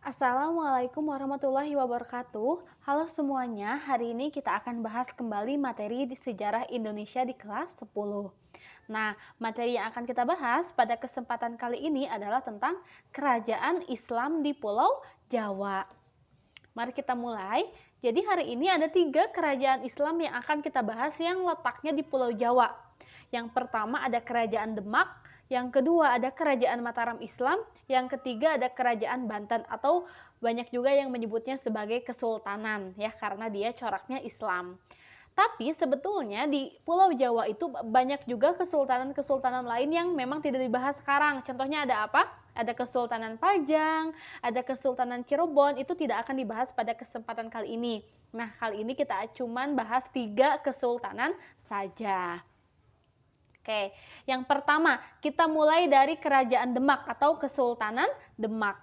Assalamualaikum warahmatullahi wabarakatuh. Halo semuanya, hari ini kita akan bahas kembali materi di sejarah Indonesia di kelas 10. Nah, materi yang akan kita bahas pada kesempatan kali ini adalah tentang kerajaan Islam di Pulau Jawa. Mari kita mulai. Jadi hari ini ada 3 kerajaan Islam yang akan kita bahas yang letaknya di Pulau Jawa. Yang pertama ada Kerajaan Demak, yang kedua ada Kerajaan Mataram Islam, yang ketiga ada Kerajaan Banten atau banyak juga yang menyebutnya sebagai Kesultanan ya karena dia coraknya Islam. Tapi sebetulnya di Pulau Jawa itu banyak juga kesultanan-kesultanan lain yang memang tidak dibahas sekarang. Contohnya ada apa? Ada Kesultanan Pajang, ada Kesultanan Cirebon, itu tidak akan dibahas pada kesempatan kali ini. Nah, kali ini kita cuman bahas 3 kesultanan saja. Oke, yang pertama kita mulai dari Kerajaan Demak atau Kesultanan Demak.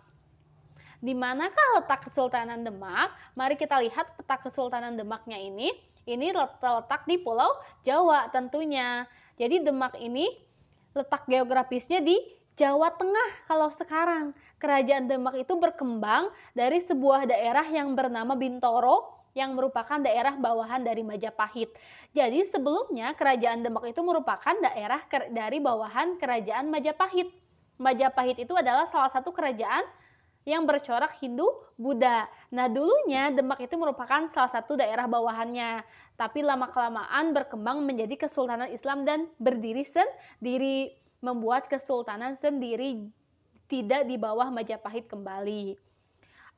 Di manakah letak Kesultanan Demak? Mari kita lihat peta Kesultanan Demaknya ini. Ini terletak di Pulau Jawa tentunya. Jadi Demak ini letak geografisnya di Jawa Tengah kalau sekarang. Kerajaan Demak itu berkembang dari sebuah daerah yang bernama Bintoro yang merupakan daerah bawahan dari Majapahit. Jadi sebelumnya Kerajaan Demak itu merupakan daerah dari bawahan Kerajaan Majapahit. Majapahit itu adalah salah satu kerajaan yang bercorak Hindu-Buddha. Nah, dulunya Demak itu merupakan salah satu daerah bawahannya, tapi lama-kelamaan berkembang menjadi Kesultanan Islam dan berdiri sendiri, membuat kesultanan sendiri, tidak di bawah Majapahit kembali.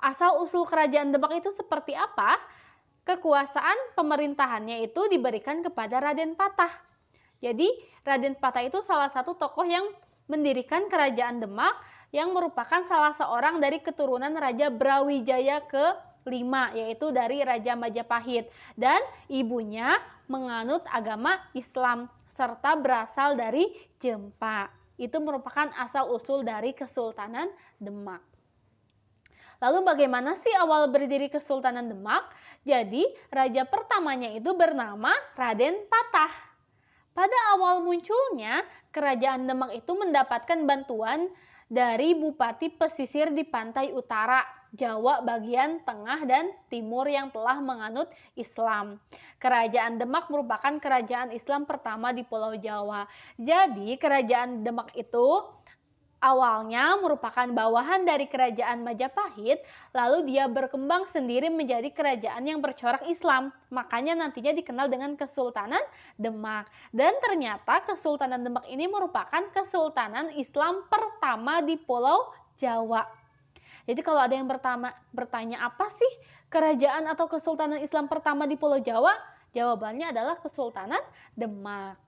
Asal-usul kerajaan Demak itu seperti apa? Kekuasaan pemerintahannya itu diberikan kepada Raden Patah. Jadi, Raden Patah itu salah satu tokoh yang mendirikan kerajaan Demak yang merupakan salah seorang dari keturunan Raja Brawijaya ke-5, yaitu dari Raja Majapahit. Dan ibunya menganut agama Islam serta berasal dari Jempa. Itu merupakan asal-usul dari Kesultanan Demak. Lalu bagaimana sih awal berdiri Kesultanan Demak? Jadi, raja pertamanya itu bernama Raden Patah. Pada awal munculnya, kerajaan Demak itu mendapatkan bantuan dari bupati pesisir di pantai utara Jawa bagian tengah dan timur yang telah menganut Islam. Kerajaan Demak merupakan kerajaan Islam pertama di Pulau Jawa. Jadi, kerajaan Demak itu awalnya merupakan bawahan dari kerajaan Majapahit, lalu dia berkembang sendiri menjadi kerajaan yang bercorak Islam. Makanya nantinya dikenal dengan Kesultanan Demak. Dan ternyata Kesultanan Demak ini merupakan kesultanan Islam pertama di Pulau Jawa. Jadi kalau ada yang bertanya apa sih kerajaan atau kesultanan Islam pertama di Pulau Jawa? Jawabannya adalah Kesultanan Demak.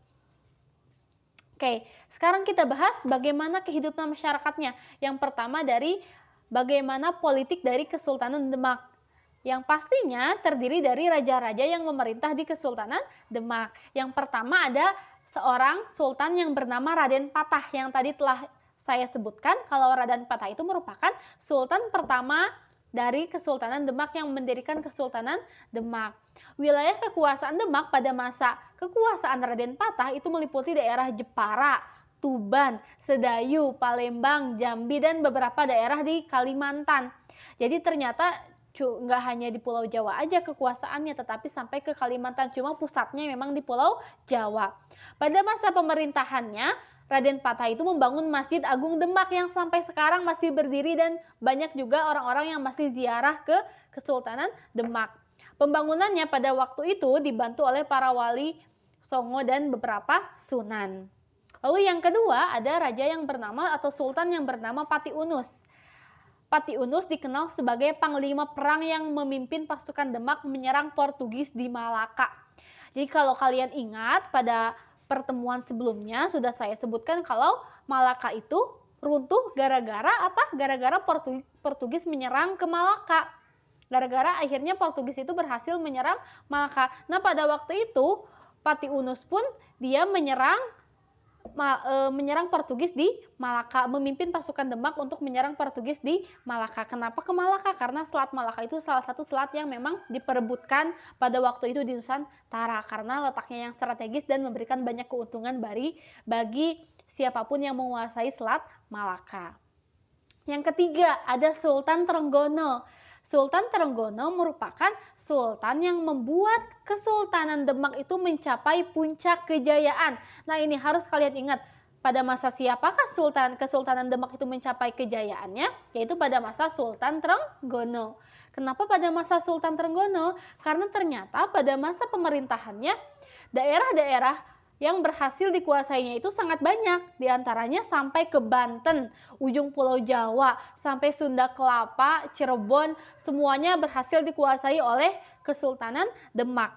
Oke, sekarang kita bahas bagaimana kehidupan masyarakatnya. Yang pertama dari bagaimana politik dari Kesultanan Demak. Yang pastinya terdiri dari raja-raja yang memerintah di Kesultanan Demak. Yang pertama ada seorang sultan yang bernama Raden Patah yang tadi telah saya sebutkan. Kalau Raden Patah itu merupakan sultan pertama dari Kesultanan Demak yang mendirikan Kesultanan Demak. Wilayah kekuasaan Demak pada masa kekuasaan Raden Patah itu meliputi daerah Jepara, Tuban, Sedayu, Palembang, Jambi, dan beberapa daerah di Kalimantan. Jadi ternyata nggak hanya di Pulau Jawa aja kekuasaannya, tetapi sampai ke Kalimantan. Cuma pusatnya memang di Pulau Jawa. Pada masa pemerintahannya, Raden Patah itu membangun Masjid Agung Demak yang sampai sekarang masih berdiri dan banyak juga orang-orang yang masih ziarah ke Kesultanan Demak. Pembangunannya pada waktu itu dibantu oleh para wali Songo dan beberapa sunan. Lalu yang kedua ada raja yang bernama atau sultan yang bernama Pati Unus. Pati Unus dikenal sebagai panglima perang yang memimpin pasukan Demak menyerang Portugis di Malaka. Jadi kalau kalian ingat pada pertemuan sebelumnya sudah saya sebutkan kalau Malaka itu runtuh gara-gara apa? Gara-gara Portugis menyerang ke Malaka. Gara-gara akhirnya Portugis itu berhasil menyerang Malaka. Nah, pada waktu itu Pati Unus pun dia menyerang Portugis di Malaka, memimpin pasukan Demak untuk menyerang Portugis di Malaka. Kenapa ke Malaka? Karena Selat Malaka itu salah satu selat yang memang diperebutkan pada waktu itu di Nusantara karena letaknya yang strategis dan memberikan banyak keuntungan bagi siapapun yang menguasai Selat Malaka. Yang ketiga, ada Sultan Trenggono. Sultan Trenggono merupakan sultan yang membuat Kesultanan Demak itu mencapai puncak kejayaan. Nah, ini harus kalian ingat, pada masa siapakah Kesultanan Demak itu mencapai kejayaannya? Yaitu pada masa Sultan Trenggono. Kenapa pada masa Sultan Trenggono? Karena ternyata pada masa pemerintahannya daerah-daerah yang berhasil dikuasainya itu sangat banyak, diantaranya sampai ke Banten, ujung Pulau Jawa, sampai Sunda Kelapa, Cirebon, semuanya berhasil dikuasai oleh Kesultanan Demak.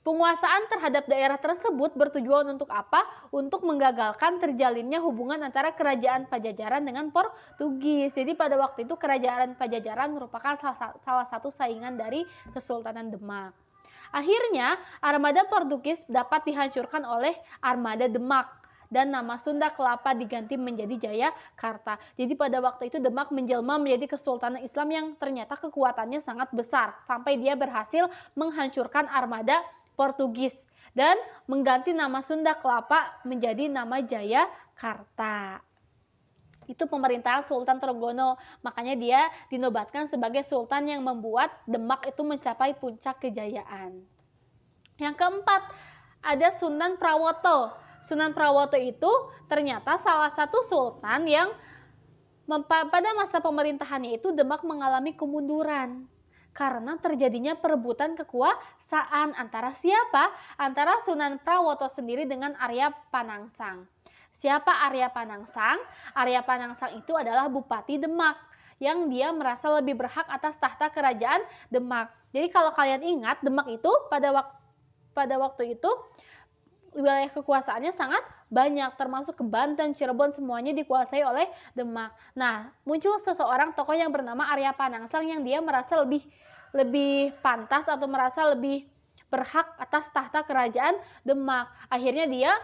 Penguasaan terhadap daerah tersebut bertujuan untuk apa? Untuk menggagalkan terjalinnya hubungan antara Kerajaan Pajajaran dengan Portugis. Jadi pada waktu itu Kerajaan Pajajaran merupakan salah satu saingan dari Kesultanan Demak. Akhirnya armada Portugis dapat dihancurkan oleh armada Demak dan nama Sunda Kelapa diganti menjadi Jayakarta. Jadi pada waktu itu Demak menjelma menjadi kesultanan Islam yang ternyata kekuatannya sangat besar sampai dia berhasil menghancurkan armada Portugis dan mengganti nama Sunda Kelapa menjadi nama Jayakarta. Itu pemerintahan Sultan Trenggono, makanya dia dinobatkan sebagai sultan yang membuat Demak itu mencapai puncak kejayaan. Yang keempat, ada Sunan Prawoto. Sunan Prawoto itu ternyata salah satu sultan yang pada masa pemerintahannya itu Demak mengalami kemunduran karena terjadinya perebutan kekuasaan antara siapa? Antara Sunan Prawoto sendiri dengan Arya Panangsang. Siapa Arya Panangsang? Arya Panangsang itu adalah Bupati Demak yang dia merasa lebih berhak atas tahta kerajaan Demak. Jadi kalau kalian ingat, Demak itu pada waktu itu wilayah kekuasaannya sangat banyak, termasuk ke Banten, Cirebon, semuanya dikuasai oleh Demak. Nah, muncul seseorang tokoh yang bernama Arya Panangsang yang dia merasa lebih pantas atau merasa lebih berhak atas tahta kerajaan Demak. Akhirnya dia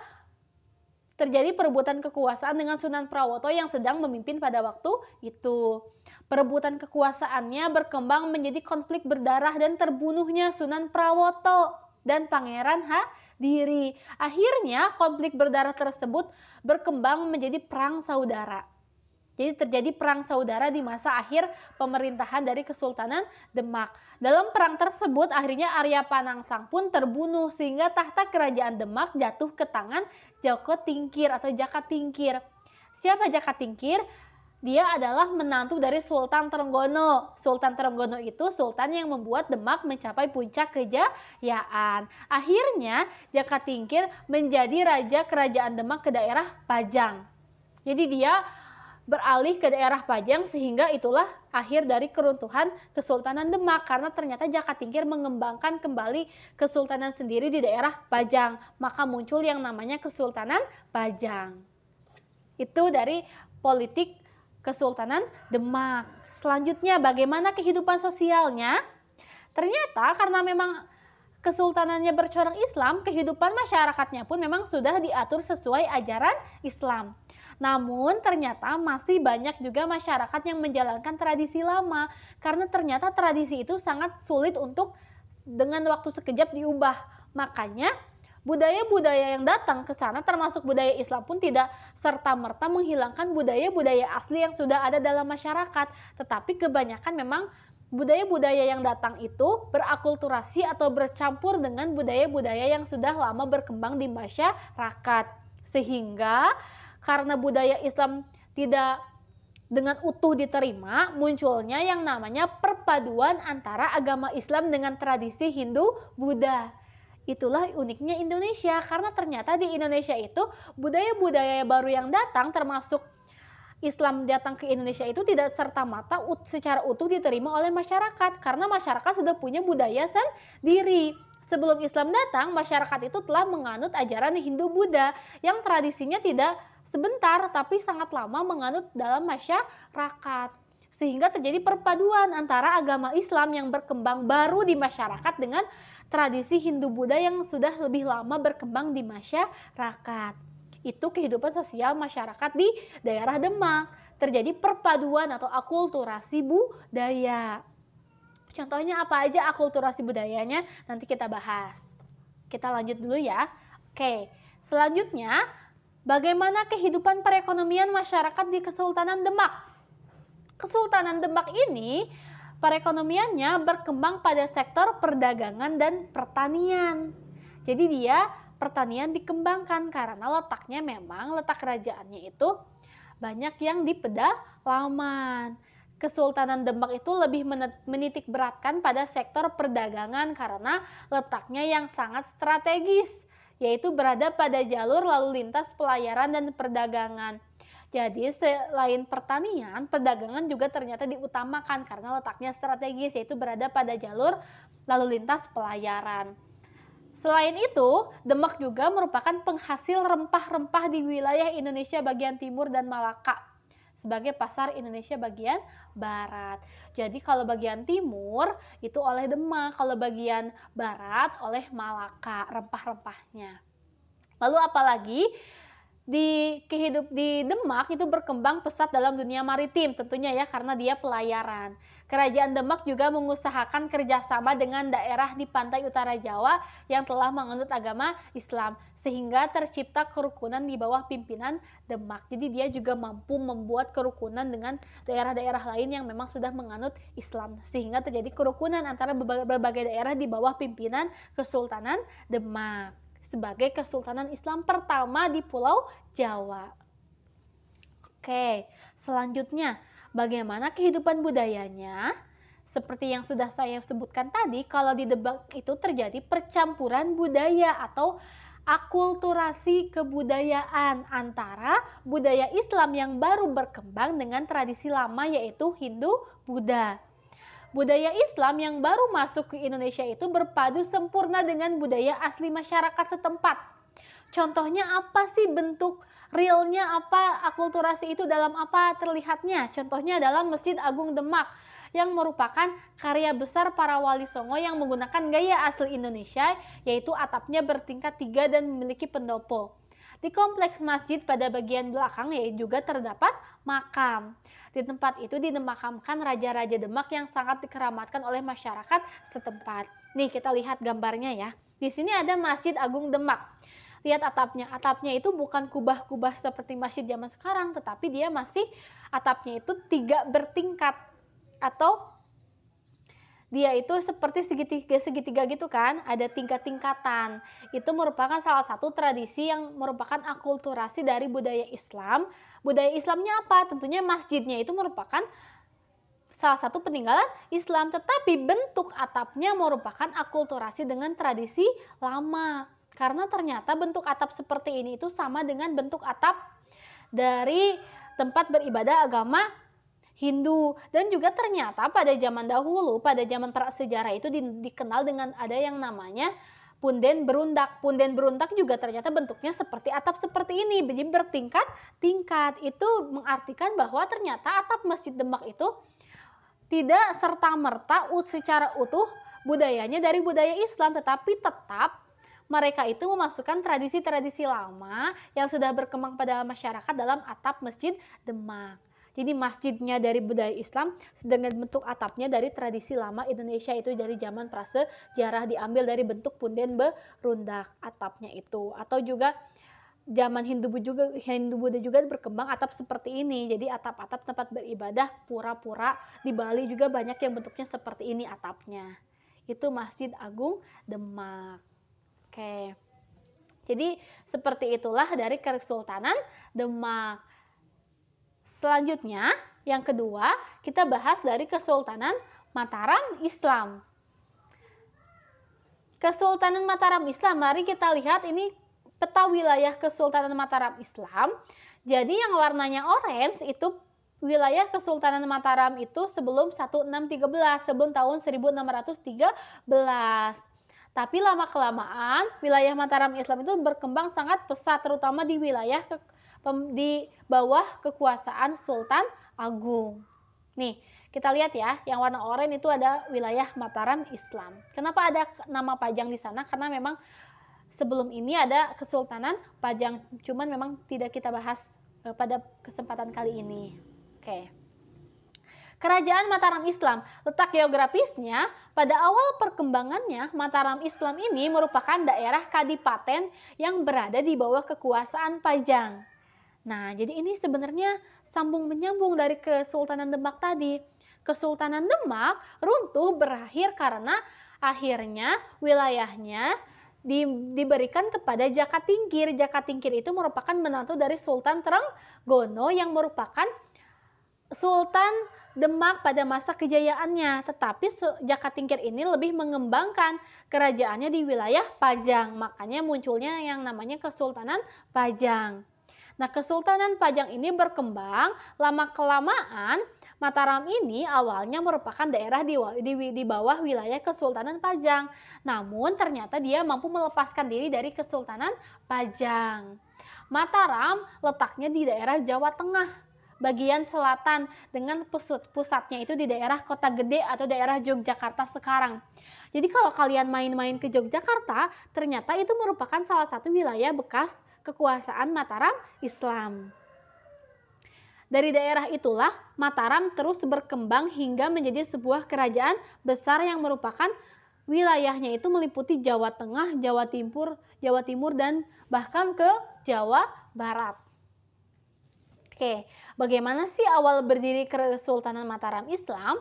terjadi perebutan kekuasaan dengan Sunan Prawoto yang sedang memimpin pada waktu itu. Perebutan kekuasaannya berkembang menjadi konflik berdarah dan terbunuhnya Sunan Prawoto dan Pangeran Hadiri. Akhirnya konflik berdarah tersebut berkembang menjadi perang saudara. Jadi terjadi perang saudara di masa akhir pemerintahan dari Kesultanan Demak. Dalam perang tersebut akhirnya Arya Panangsang pun terbunuh sehingga tahta kerajaan Demak jatuh ke tangan Joko Tingkir atau Jaka Tingkir. Siapa Jaka Tingkir? Dia adalah menantu dari Sultan Trenggono. Sultan Trenggono itu sultan yang membuat Demak mencapai puncak kejayaan. Akhirnya Jaka Tingkir menjadi raja kerajaan Demak ke daerah Pajang. Jadi dia beralih ke daerah Pajang sehingga itulah akhir dari keruntuhan Kesultanan Demak karena ternyata Jaka Tingkir mengembangkan kembali kesultanan sendiri di daerah Pajang. Maka muncul yang namanya Kesultanan Pajang. Itu dari politik Kesultanan Demak. Selanjutnya bagaimana kehidupan sosialnya? Ternyata karena memang kesultanannya bercorak Islam, kehidupan masyarakatnya pun memang sudah diatur sesuai ajaran Islam. Namun ternyata masih banyak juga masyarakat yang menjalankan tradisi lama karena ternyata tradisi itu sangat sulit untuk dengan waktu sekejap diubah. Makanya budaya-budaya yang datang ke sana termasuk budaya Islam pun tidak serta-merta menghilangkan budaya-budaya asli yang sudah ada dalam masyarakat. Tetapi kebanyakan memang budaya-budaya yang datang itu berakulturasi atau bercampur dengan budaya-budaya yang sudah lama berkembang di masyarakat. Sehingga karena budaya Islam tidak dengan utuh diterima, munculnya yang namanya perpaduan antara agama Islam dengan tradisi Hindu-Buddha. Itulah uniknya Indonesia, karena ternyata di Indonesia itu budaya-budaya baru yang datang termasuk Islam datang ke Indonesia itu tidak serta-merta secara utuh diterima oleh masyarakat karena masyarakat sudah punya budaya sendiri. Sebelum Islam datang, masyarakat itu telah menganut ajaran Hindu-Buddha yang tradisinya tidak sebentar tapi sangat lama menganut dalam masyarakat. Sehingga terjadi perpaduan antara agama Islam yang berkembang baru di masyarakat dengan tradisi Hindu-Buddha yang sudah lebih lama berkembang di masyarakat. Itu kehidupan sosial masyarakat di daerah Demak. Terjadi perpaduan atau akulturasi budaya. Contohnya apa aja akulturasi budayanya nanti kita bahas. Kita lanjut dulu ya. Oke, selanjutnya bagaimana kehidupan perekonomian masyarakat di Kesultanan Demak? Kesultanan Demak ini perekonomiannya berkembang pada sektor perdagangan dan pertanian. Jadi dia pertanian dikembangkan karena letak kerajaannya itu banyak yang di pedalaman. Kesultanan Demak itu lebih menitik beratkan pada sektor perdagangan karena letaknya yang sangat strategis, yaitu berada pada jalur lalu lintas pelayaran dan perdagangan. Jadi selain pertanian, perdagangan juga ternyata diutamakan karena letaknya strategis, yaitu berada pada jalur lalu lintas pelayaran. Selain itu, Demak juga merupakan penghasil rempah-rempah di wilayah Indonesia bagian timur dan Malaka sebagai pasar Indonesia bagian barat. Jadi kalau bagian timur itu oleh Demak, kalau bagian barat oleh Malaka rempah-rempahnya. Lalu apalagi di Demak itu berkembang pesat dalam dunia maritim tentunya ya, karena dia pelayaran. Kerajaan Demak juga mengusahakan kerjasama dengan daerah di pantai utara Jawa yang telah menganut agama Islam sehingga tercipta kerukunan di bawah pimpinan Demak. Jadi dia juga mampu membuat kerukunan dengan daerah-daerah lain yang memang sudah menganut Islam sehingga terjadi kerukunan antara berbagai daerah di bawah pimpinan Kesultanan Demak sebagai Kesultanan Islam pertama di Pulau Jawa. Oke, selanjutnya bagaimana kehidupan budayanya? Seperti yang sudah saya sebutkan tadi, kalau di Demak itu terjadi percampuran budaya atau akulturasi kebudayaan antara budaya Islam yang baru berkembang dengan tradisi lama yaitu Hindu-Buddha. Budaya Islam yang baru masuk ke Indonesia itu berpadu sempurna dengan budaya asli masyarakat setempat. Contohnya apa sih bentuk realnya, apa akulturasi itu dalam apa terlihatnya? Contohnya adalah Masjid Agung Demak yang merupakan karya besar para wali songo yang menggunakan gaya asli Indonesia, yaitu atapnya bertingkat 3 dan memiliki pendopo. Di kompleks masjid pada bagian belakang juga terdapat makam. Di tempat itu dimakamkan raja-raja Demak yang sangat dikeramatkan oleh masyarakat setempat. Nih kita lihat gambarnya ya. Di sini ada Masjid Agung Demak. Lihat atapnya. Atapnya itu bukan kubah-kubah seperti masjid zaman sekarang, tetapi dia masih atapnya itu 3 bertingkat atau dia itu seperti segitiga gitu kan, ada tingkat-tingkatan. Itu merupakan salah satu tradisi yang merupakan akulturasi dari budaya Islam. Budaya Islamnya apa? Tentunya masjidnya itu merupakan salah satu peninggalan Islam, tetapi bentuk atapnya merupakan akulturasi dengan tradisi lama. Karena ternyata bentuk atap seperti ini itu sama dengan bentuk atap dari tempat beribadah agama Hindu. Dan juga ternyata pada zaman dahulu, pada zaman prasejarah itu dikenal dengan ada yang namanya punden berundak. Punden berundak juga ternyata bentuknya seperti atap seperti ini, jadi bertingkat-tingkat. Itu mengartikan bahwa ternyata atap Masjid Demak itu tidak serta-merta secara utuh budayanya dari budaya Islam, tetapi tetap mereka itu memasukkan tradisi-tradisi lama yang sudah berkembang pada masyarakat dalam atap Masjid Demak. Jadi masjidnya dari budaya Islam, sedangkan bentuk atapnya dari tradisi lama Indonesia itu dari zaman prasejarah, diambil dari bentuk punden berundak atapnya itu. Atau juga zaman Hindu-Buddha juga berkembang atap seperti ini. Jadi atap-atap tempat beribadah pura-pura di Bali juga banyak yang bentuknya seperti ini atapnya. Itu Masjid Agung Demak. Oke. Jadi seperti itulah dari Kesultanan Demak. Selanjutnya, yang kedua, kita bahas dari Kesultanan Mataram Islam. Kesultanan Mataram Islam, mari kita lihat ini peta wilayah Kesultanan Mataram Islam. Jadi yang warnanya orange itu wilayah Kesultanan Mataram itu sebelum 1613, sebelum tahun 1613. Tapi lama-kelamaan wilayah Mataram Islam itu berkembang sangat pesat, terutama di wilayah di bawah kekuasaan Sultan Agung. Nih, kita lihat ya, yang warna oranye itu ada wilayah Mataram Islam. Kenapa ada nama Pajang di sana? Karena memang sebelum ini ada Kesultanan Pajang, cuman memang tidak kita bahas pada kesempatan kali ini. Oke. Kerajaan Mataram Islam, letak geografisnya pada awal perkembangannya Mataram Islam ini merupakan daerah kadipaten yang berada di bawah kekuasaan Pajang. Nah, jadi ini sebenarnya sambung menyambung dari Kesultanan Demak tadi. Kesultanan Demak runtuh berakhir karena akhirnya wilayahnya diberikan kepada Jakatingkir. Jakatingkir itu merupakan menantu dari Sultan Trenggono yang merupakan Sultan Demak pada masa kejayaannya. Tetapi Jakatingkir ini lebih mengembangkan kerajaannya di wilayah Pajang. Makanya munculnya yang namanya Kesultanan Pajang. Nah, Kesultanan Pajang ini berkembang lama-kelamaan. Mataram ini awalnya merupakan daerah di bawah wilayah Kesultanan Pajang. Namun ternyata dia mampu melepaskan diri dari Kesultanan Pajang. Mataram letaknya di daerah Jawa Tengah, bagian selatan, dengan pusatnya itu di daerah Kota Gede atau daerah Yogyakarta sekarang. Jadi kalau kalian main-main ke Yogyakarta, ternyata itu merupakan salah satu wilayah bekas kekuasaan Mataram Islam. Dari daerah itulah Mataram terus berkembang hingga menjadi sebuah kerajaan besar yang merupakan wilayahnya itu meliputi Jawa Tengah, Jawa Timur dan bahkan ke Jawa Barat. Oke, bagaimana sih awal berdiri Kesultanan Mataram Islam?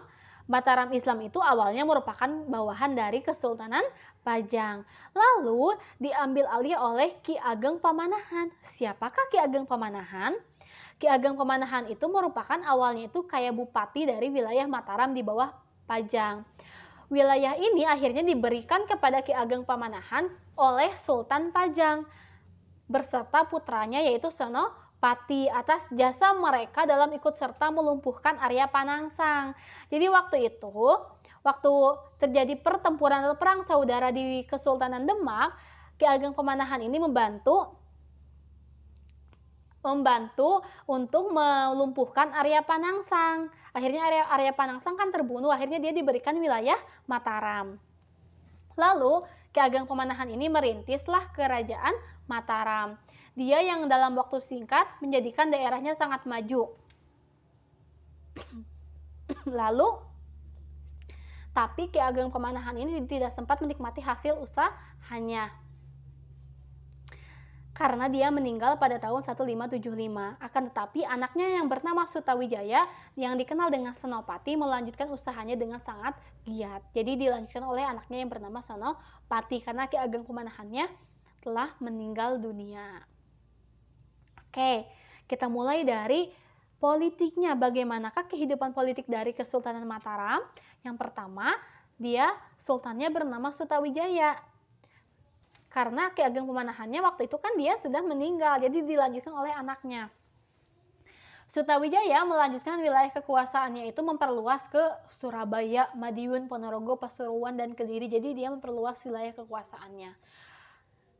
Mataram Islam itu awalnya merupakan bawahan dari Kesultanan Pajang. Lalu diambil alih oleh Ki Ageng Pamanahan. Siapakah Ki Ageng Pamanahan? Ki Ageng Pamanahan itu merupakan awalnya itu kayak bupati dari wilayah Mataram di bawah Pajang. Wilayah ini akhirnya diberikan kepada Ki Ageng Pamanahan oleh Sultan Pajang berserta putranya yaitu Senopati atas jasa mereka dalam ikut serta melumpuhkan Arya Panangsang. Jadi waktu terjadi pertempuran atau perang saudara di Kesultanan Demak, Ki Ageng Pamanahan ini membantu untuk melumpuhkan Arya Panangsang. Akhirnya Arya Panangsang kan terbunuh, akhirnya dia diberikan wilayah Mataram. Lalu Ki Ageng Pamanahan ini merintislah kerajaan Mataram. Dia yang dalam waktu singkat menjadikan daerahnya sangat maju. Tapi Ki Ageng Pamanahan ini tidak sempat menikmati hasil usahanya karena dia meninggal pada tahun 1575. Akan tetapi anaknya yang bernama Sutawijaya yang dikenal dengan Senopati melanjutkan usahanya dengan sangat giat. Jadi dilanjutkan oleh anaknya yang bernama Senopati karena Ki Ageng Pamanahannya telah meninggal dunia. Oke, kita mulai dari politiknya. Bagaimanakah kehidupan politik dari Kesultanan Mataram? Yang pertama, dia sultannya bernama Sutawijaya. Karena Ki Ageng Pamanahannya waktu itu kan dia sudah meninggal, jadi dilanjutkan oleh anaknya. Sutawijaya melanjutkan wilayah kekuasaannya itu memperluas ke Surabaya, Madiun, Ponorogo, Pasuruan, dan Kediri. Jadi dia memperluas wilayah kekuasaannya.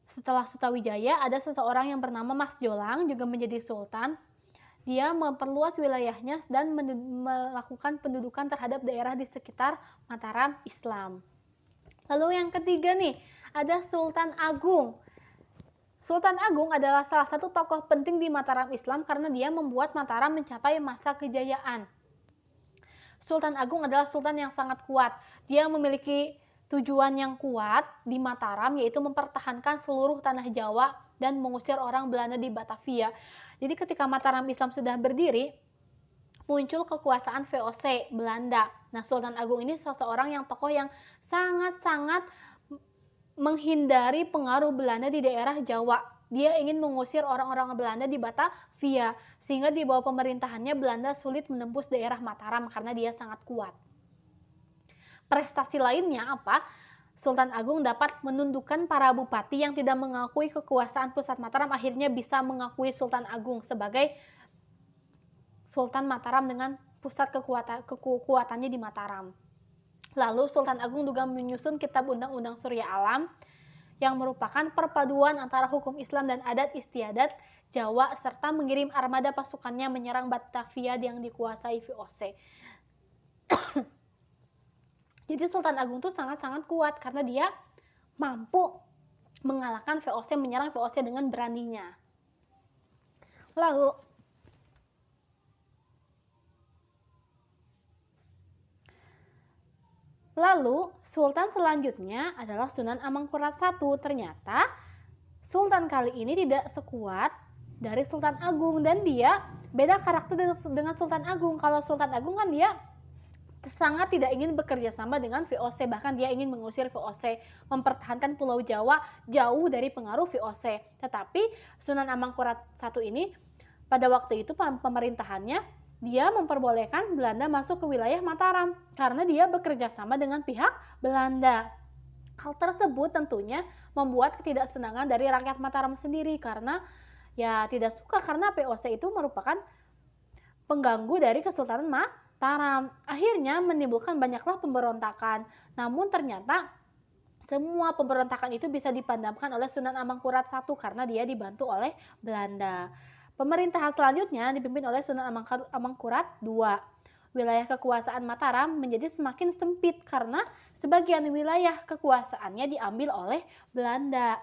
Setelah Sutawijaya ada seseorang yang bernama Mas Jolang juga menjadi sultan. Dia memperluas wilayahnya dan melakukan pendudukan terhadap daerah di sekitar Mataram Islam. Lalu yang ketiga nih, ada Sultan Agung. Sultan Agung adalah salah satu tokoh penting di Mataram Islam karena dia membuat Mataram mencapai masa kejayaan. Sultan Agung adalah sultan yang sangat kuat. Dia memiliki tujuan yang kuat di Mataram, yaitu mempertahankan seluruh tanah Jawa dan mengusir orang Belanda di Batavia. Jadi ketika Mataram Islam sudah berdiri, muncul kekuasaan VOC Belanda. Nah, Sultan Agung ini seseorang yang tokoh yang sangat-sangat menghindari pengaruh Belanda di daerah Jawa. Dia ingin mengusir orang-orang Belanda di Batavia, sehingga di bawah pemerintahannya Belanda sulit menembus daerah Mataram karena dia sangat kuat. Prestasi lainnya apa? Sultan Agung dapat menundukkan para bupati yang tidak mengakui kekuasaan pusat Mataram, akhirnya bisa mengakui Sultan Agung sebagai Sultan Mataram dengan pusat kekuatannya di Mataram. Lalu Sultan Agung juga menyusun Kitab Undang-Undang Surya Alam yang merupakan perpaduan antara hukum Islam dan adat istiadat Jawa serta mengirim armada pasukannya menyerang Batavia yang dikuasai VOC. Jadi Sultan Agung itu sangat-sangat kuat karena dia mampu mengalahkan VOC, menyerang VOC dengan beraninya. Lalu Sultan selanjutnya adalah Sunan Amangkurat I. Ternyata Sultan kali ini tidak sekuat dari Sultan Agung, dan dia beda karakter dengan Sultan Agung. Kalau Sultan Agung kan dia sangat tidak ingin bekerja sama dengan VOC, bahkan dia ingin mengusir VOC, mempertahankan Pulau Jawa jauh dari pengaruh VOC. Tetapi Sunan Amangkurat I ini pada waktu itu pemerintahannya dia memperbolehkan Belanda masuk ke wilayah Mataram karena dia bekerja sama dengan pihak Belanda. Hal tersebut tentunya membuat ketidaksenangan dari rakyat Mataram sendiri karena ya tidak suka karena VOC itu merupakan pengganggu dari Kesultanan Mataram. Akhirnya menimbulkan banyaklah pemberontakan. Namun ternyata semua pemberontakan itu bisa dipadamkan oleh Sunan Amangkurat I karena dia dibantu oleh Belanda. Pemerintahan selanjutnya dipimpin oleh Sunan Amangkurat II. Wilayah kekuasaan Mataram menjadi semakin sempit karena sebagian wilayah kekuasaannya diambil oleh Belanda.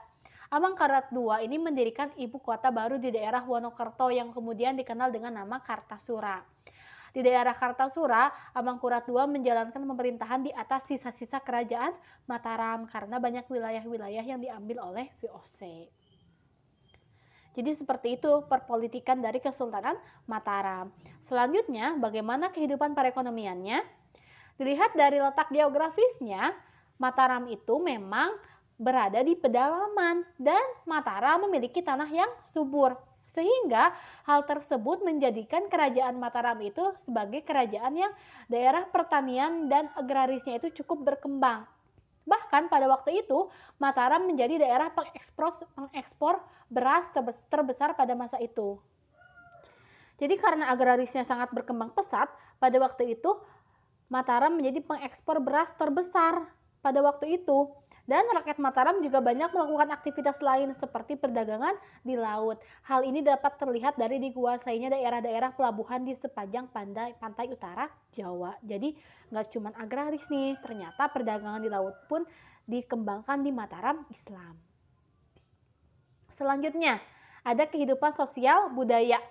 Amangkurat II ini mendirikan ibu kota baru di daerah Wonokerto yang kemudian dikenal dengan nama Kartasura. Di daerah Kartasura, Amangkurat II menjalankan pemerintahan di atas sisa-sisa kerajaan Mataram karena banyak wilayah-wilayah yang diambil oleh VOC. Jadi seperti itu perpolitikan dari Kesultanan Mataram. Selanjutnya, bagaimana kehidupan perekonomiannya? Dilihat dari letak geografisnya, Mataram itu memang berada di pedalaman dan Mataram memiliki tanah yang subur. Sehingga hal tersebut menjadikan kerajaan Mataram itu sebagai kerajaan yang daerah pertanian dan agrarisnya itu cukup berkembang. Bahkan pada waktu itu Mataram menjadi daerah pengekspor beras terbesar pada masa itu. Jadi karena agrarisnya sangat berkembang pesat, pada waktu itu Mataram menjadi pengekspor beras terbesar pada waktu itu. Dan rakyat Mataram juga banyak melakukan aktivitas lain seperti perdagangan di laut. Hal ini dapat terlihat dari dikuasainya daerah-daerah pelabuhan di sepanjang pantai utara Jawa. Jadi nggak cuma agraris nih, ternyata perdagangan di laut pun dikembangkan di Mataram Islam. Selanjutnya, ada kehidupan sosial budaya.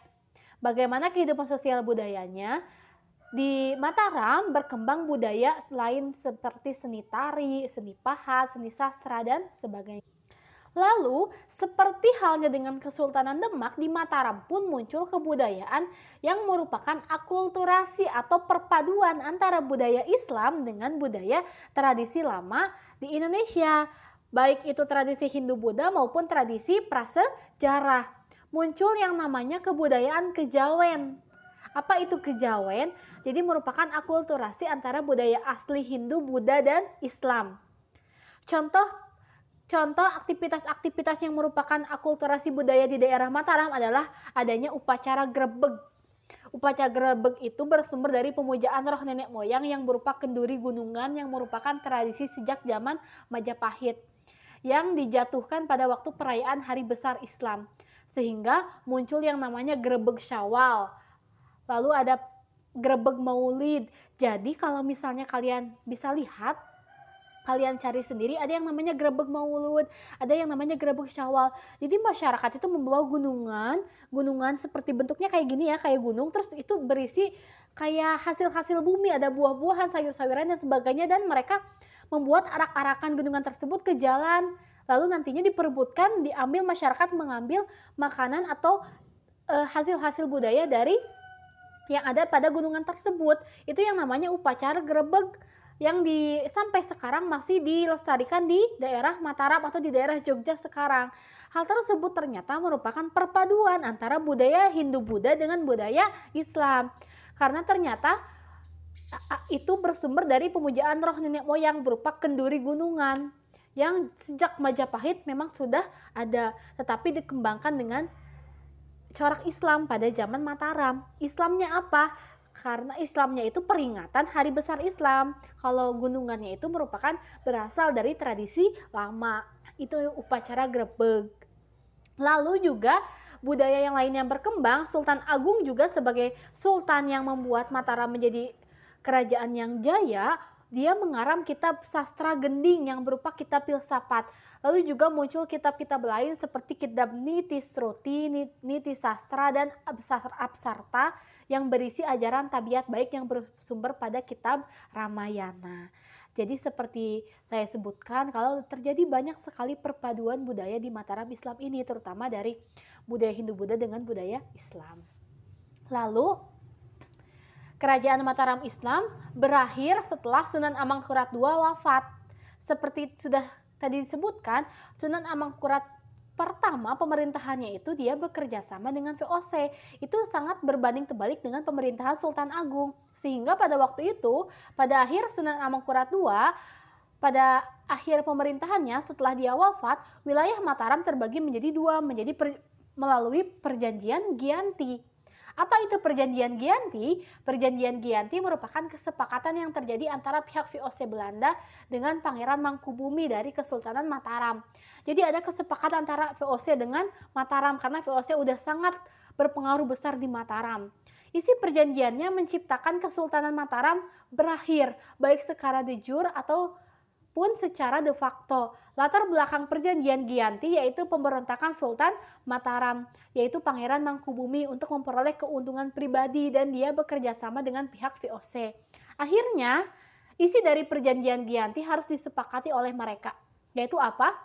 Bagaimana kehidupan sosial budayanya? Di Mataram berkembang budaya lain seperti seni tari, seni pahat, seni sastra, dan sebagainya. Lalu, seperti halnya dengan Kesultanan Demak, di Mataram pun muncul kebudayaan yang merupakan akulturasi atau perpaduan antara budaya Islam dengan budaya tradisi lama di Indonesia. Baik itu tradisi Hindu-Buddha maupun tradisi prasejarah. Muncul yang namanya kebudayaan Kejawen. Apa itu Kejawen? Jadi merupakan akulturasi antara budaya asli Hindu, Buddha, dan Islam. Contoh aktivitas-aktivitas yang merupakan akulturasi budaya di daerah Mataram adalah adanya upacara grebeg. Upacara grebeg itu bersumber dari pemujaan roh nenek moyang yang berupa kenduri gunungan yang merupakan tradisi sejak zaman Majapahit yang dijatuhkan pada waktu perayaan Hari Besar Islam. Sehingga muncul yang namanya grebeg Syawal. Lalu ada grebeg Maulid. Jadi kalau misalnya kalian bisa lihat, kalian cari sendiri, ada yang namanya grebeg Maulud, ada yang namanya grebeg Syawal. Jadi masyarakat itu membawa gunungan seperti bentuknya kayak gini ya, kayak gunung, terus itu berisi kayak hasil-hasil bumi, ada buah-buahan, sayur-sayuran dan sebagainya, dan mereka membuat arak-arakan gunungan tersebut ke jalan. Lalu nantinya diperebutkan, diambil masyarakat mengambil makanan atau hasil-hasil budaya dari yang ada pada gunungan tersebut. Itu yang namanya upacara grebeg yang sampai sekarang masih dilestarikan di daerah Mataram atau di daerah Jogja sekarang. Hal tersebut ternyata merupakan perpaduan antara budaya Hindu-Buddha dengan budaya Islam. Karena ternyata itu bersumber dari pemujaan roh nenek moyang berupa kenduri gunungan yang sejak Majapahit memang sudah ada, tetapi dikembangkan dengan corak Islam pada zaman Mataram. Islamnya apa? Karena Islamnya itu peringatan Hari Besar Islam. Kalau gunungannya itu merupakan berasal dari tradisi lama. Itu upacara grebeg. Lalu juga budaya yang lain yang berkembang, Sultan Agung juga sebagai sultan yang membuat Mataram menjadi kerajaan yang jaya, dia mengarang kitab sastra gending yang berupa kitab filsafat. Lalu juga muncul kitab-kitab lain seperti kitab Niti Sruti, Niti Sastra, dan Absarta yang berisi ajaran tabiat baik yang bersumber pada kitab Ramayana. Jadi seperti saya sebutkan, kalau terjadi banyak sekali perpaduan budaya di Mataram Islam ini, terutama dari budaya Hindu-Buddha dengan budaya Islam. Lalu Kerajaan Mataram Islam berakhir setelah Sunan Amangkurat II wafat. Seperti sudah tadi disebutkan, Sunan Amangkurat pertama pemerintahannya itu dia bekerja sama dengan VOC. Itu sangat berbanding terbalik dengan pemerintahan Sultan Agung. Sehingga pada waktu itu, pada akhir Sunan Amangkurat II, pada akhir pemerintahannya setelah dia wafat, wilayah Mataram terbagi menjadi dua, melalui perjanjian Giyanti. Apa itu perjanjian Giyanti? Perjanjian Giyanti merupakan kesepakatan yang terjadi antara pihak VOC Belanda dengan Pangeran Mangkubumi dari Kesultanan Mataram. Jadi ada kesepakatan antara VOC dengan Mataram karena VOC udah sangat berpengaruh besar di Mataram. Isi perjanjiannya menciptakan Kesultanan Mataram berakhir, baik secara de jure atau pun secara de facto. Latar belakang perjanjian Giyanti yaitu pemberontakan Sultan Mataram, yaitu Pangeran Mangkubumi untuk memperoleh keuntungan pribadi dan dia bekerja sama dengan pihak VOC. Akhirnya, isi dari perjanjian Giyanti harus disepakati oleh mereka. Yaitu apa?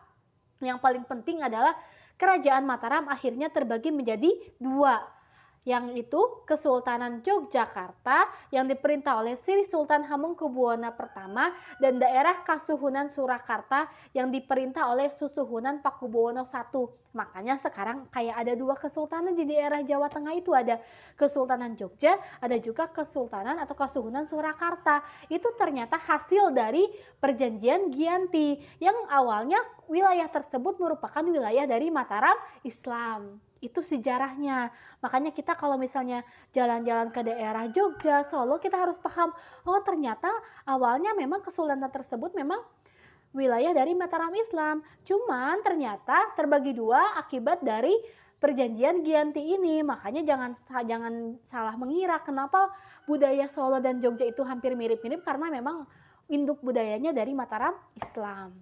Yang paling penting adalah kerajaan Mataram akhirnya terbagi menjadi dua, yang itu Kesultanan Yogyakarta yang diperintah oleh Sri Sultan Hamengkubuwono I dan daerah Kasuhunan Surakarta yang diperintah oleh Susuhunan Pakubuwono I. Makanya sekarang kayak ada dua kesultanan di daerah Jawa Tengah itu, ada Kesultanan Jogja, ada juga Kesultanan atau Kasuhunan Surakarta. Itu ternyata hasil dari perjanjian Giyanti yang awalnya wilayah tersebut merupakan wilayah dari Mataram Islam. Itu sejarahnya. Makanya kita kalau misalnya jalan-jalan ke daerah Jogja, Solo, kita harus paham, oh ternyata awalnya memang kesultanan tersebut memang wilayah dari Mataram Islam. Cuman ternyata terbagi dua akibat dari perjanjian Giyanti ini. Makanya jangan salah mengira kenapa budaya Solo dan Jogja itu hampir mirip-mirip, karena memang induk budayanya dari Mataram Islam.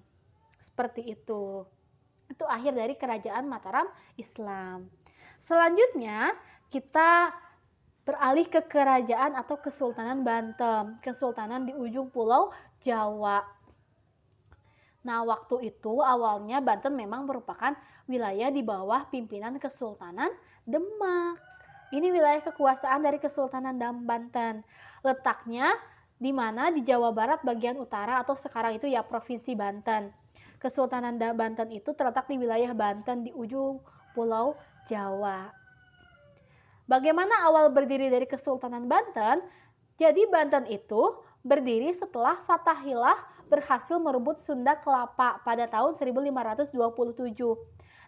Seperti itu. Itu akhir dari kerajaan Mataram Islam. Selanjutnya kita beralih ke kerajaan atau Kesultanan Banten, kesultanan di ujung pulau Jawa. Nah, waktu itu awalnya Banten memang merupakan wilayah di bawah pimpinan Kesultanan Demak. Ini wilayah kekuasaan dari Kesultanan Banten. Letaknya di mana? Di Jawa Barat bagian utara atau sekarang itu ya Provinsi Banten. Kesultanan Banten itu terletak di wilayah Banten di ujung pulau Jawa. Bagaimana awal berdiri dari Kesultanan Banten? Jadi Banten itu berdiri setelah Fathahillah berhasil merebut Sunda Kelapa pada tahun 1527.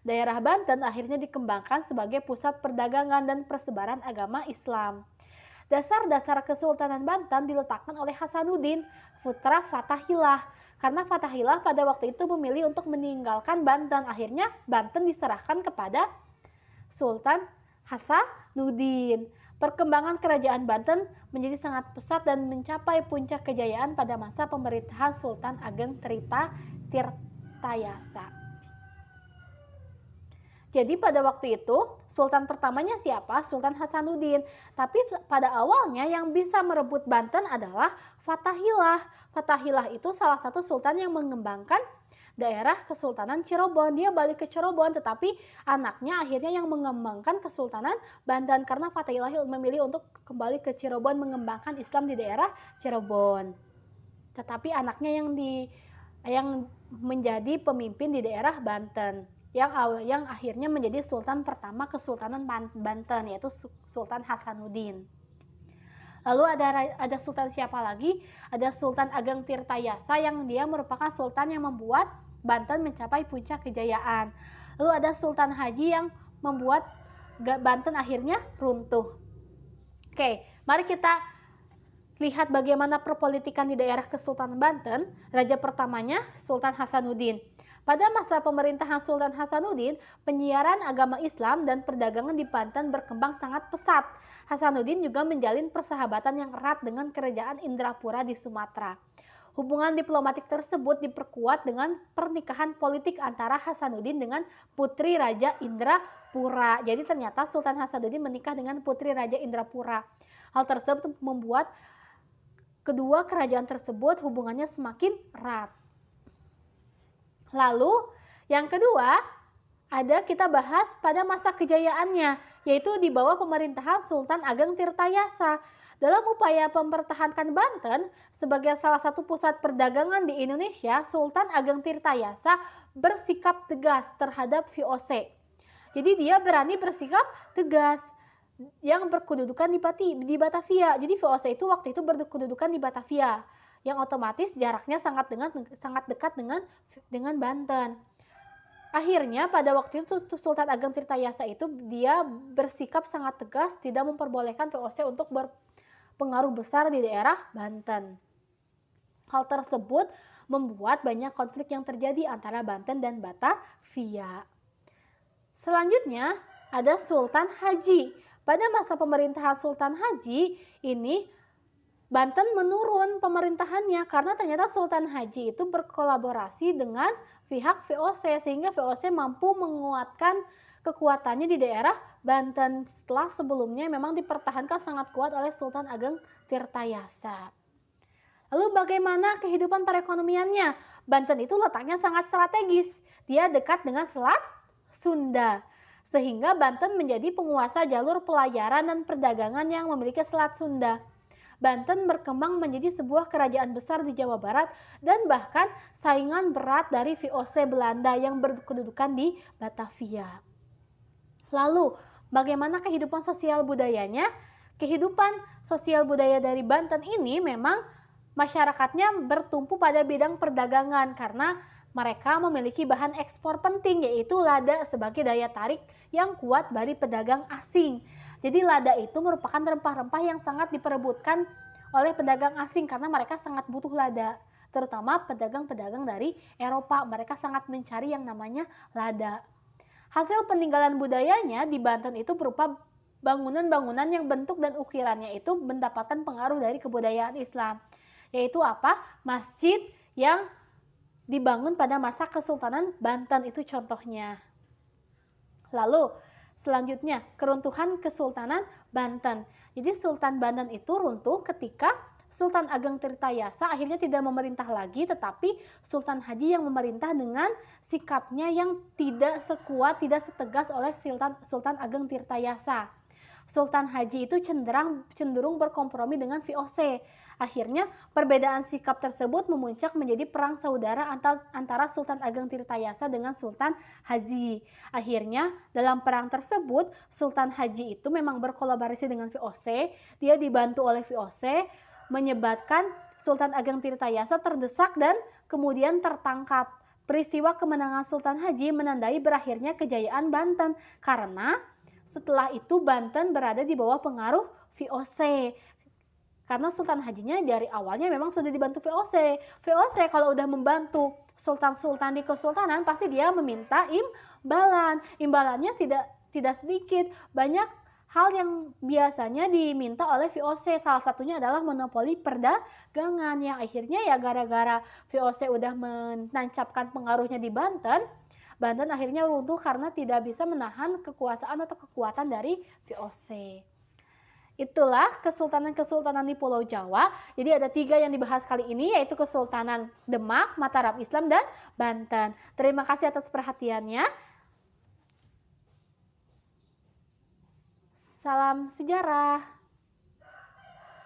Daerah Banten akhirnya dikembangkan sebagai pusat perdagangan dan persebaran agama Islam. Dasar-dasar Kesultanan Banten diletakkan oleh Hasanuddin, putra Fathahillah. Karena Fathahillah pada waktu itu memilih untuk meninggalkan Banten. Akhirnya Banten diserahkan kepada Sultan Hasanuddin. Perkembangan kerajaan Banten menjadi sangat pesat dan mencapai puncak kejayaan pada masa pemerintahan Sultan Ageng Tirtayasa. Jadi pada waktu itu sultan pertamanya siapa? Sultan Hasanuddin. Tapi pada awalnya yang bisa merebut Banten adalah Fathahillah. Fathahillah itu salah satu sultan yang mengembangkan daerah Kesultanan Cirebon. Dia balik ke Cirebon, tetapi anaknya akhirnya yang mengembangkan Kesultanan Banten karena Fathahillah memilih untuk kembali ke Cirebon mengembangkan Islam di daerah Cirebon. Tetapi anaknya yang menjadi pemimpin di daerah Banten. Yang akhirnya menjadi sultan pertama Kesultanan Banten, yaitu Sultan Hasanuddin. Lalu ada sultan siapa lagi? Ada Sultan Ageng Tirtayasa yang dia merupakan sultan yang membuat Banten mencapai puncak kejayaan. Lalu ada Sultan Haji yang membuat Banten akhirnya runtuh. Oke, mari kita lihat bagaimana perpolitikan di daerah Kesultanan Banten. Raja pertamanya Sultan Hasanuddin. Pada masa pemerintahan Sultan Hasanuddin, penyiaran agama Islam dan perdagangan di Banten berkembang sangat pesat. Hasanuddin juga menjalin persahabatan yang erat dengan kerajaan Indrapura di Sumatera. Hubungan diplomatik tersebut diperkuat dengan pernikahan politik antara Hasanuddin dengan putri Raja Indrapura. Jadi ternyata Sultan Hasanuddin menikah dengan putri Raja Indrapura. Hal tersebut membuat kedua kerajaan tersebut hubungannya semakin erat. Lalu yang kedua, kita bahas pada masa kejayaannya, yaitu di bawah pemerintahan Sultan Ageng Tirtayasa. Dalam upaya mempertahankan Banten sebagai salah satu pusat perdagangan di Indonesia, Sultan Ageng Tirtayasa bersikap tegas terhadap VOC. Jadi dia berani bersikap tegas yang berkedudukan di Batavia. Jadi VOC itu waktu itu berkedudukan di Batavia, yang otomatis jaraknya sangat dekat dengan Banten. Akhirnya pada waktu itu Sultan Ageng Tirtayasa itu dia bersikap sangat tegas tidak memperbolehkan VOC untuk berpengaruh besar di daerah Banten. Hal tersebut membuat banyak konflik yang terjadi antara Banten dan Batavia. Selanjutnya ada Sultan Haji. Pada masa pemerintahan Sultan Haji ini Banten menurun pemerintahannya karena ternyata Sultan Haji itu berkolaborasi dengan pihak VOC sehingga VOC mampu menguatkan kekuatannya di daerah Banten setelah sebelumnya memang dipertahankan sangat kuat oleh Sultan Ageng Tirtayasa. Lalu bagaimana kehidupan perekonomiannya? Banten itu letaknya sangat strategis. Dia dekat dengan Selat Sunda. Sehingga Banten menjadi penguasa jalur pelayaran dan perdagangan yang memiliki Selat Sunda. Banten berkembang menjadi sebuah kerajaan besar di Jawa Barat dan bahkan saingan berat dari VOC Belanda yang berkedudukan di Batavia. Lalu, bagaimana kehidupan sosial budayanya? Kehidupan sosial budaya dari Banten ini memang masyarakatnya bertumpu pada bidang perdagangan karena mereka memiliki bahan ekspor penting yaitu lada sebagai daya tarik yang kuat dari pedagang asing. Jadi lada itu merupakan rempah-rempah yang sangat diperebutkan oleh pedagang asing karena mereka sangat butuh lada. Terutama pedagang-pedagang dari Eropa, mereka sangat mencari yang namanya lada. Hasil peninggalan budayanya di Banten itu berupa bangunan-bangunan yang bentuk dan ukirannya itu mendapatkan pengaruh dari kebudayaan Islam. Yaitu apa? Masjid yang dibangun pada masa Kesultanan Banten itu contohnya. Lalu selanjutnya keruntuhan Kesultanan Banten. Jadi Sultan Banten itu runtuh ketika Sultan Ageng Tirtayasa akhirnya tidak memerintah lagi, tetapi Sultan Haji yang memerintah dengan sikapnya yang tidak sekuat, tidak setegas oleh Sultan Ageng Tirtayasa. Sultan Haji itu cenderung berkompromi dengan VOC. Akhirnya perbedaan sikap tersebut memuncak menjadi perang saudara antara Sultan Ageng Tirtayasa dengan Sultan Haji. Akhirnya dalam perang tersebut Sultan Haji itu memang berkolaborasi dengan VOC. Dia dibantu oleh VOC menyebabkan Sultan Ageng Tirtayasa terdesak dan kemudian tertangkap. Peristiwa kemenangan Sultan Haji menandai berakhirnya kejayaan Banten karena setelah itu Banten berada di bawah pengaruh VOC. Karena Sultan Hajinya dari awalnya memang sudah dibantu VOC. VOC kalau udah membantu sultan-sultan di kesultanan pasti dia meminta imbalan. Imbalannya tidak sedikit. Banyak hal yang biasanya diminta oleh VOC. Salah satunya adalah monopoli perdagangan yang akhirnya ya gara-gara VOC udah menancapkan pengaruhnya di Banten, Banten akhirnya runtuh karena tidak bisa menahan kekuasaan atau kekuatan dari VOC. Itulah kesultanan-kesultanan di Pulau Jawa. Jadi ada 3 yang dibahas kali ini yaitu Kesultanan Demak, Mataram Islam, dan Banten. Terima kasih atas perhatiannya. Salam sejarah.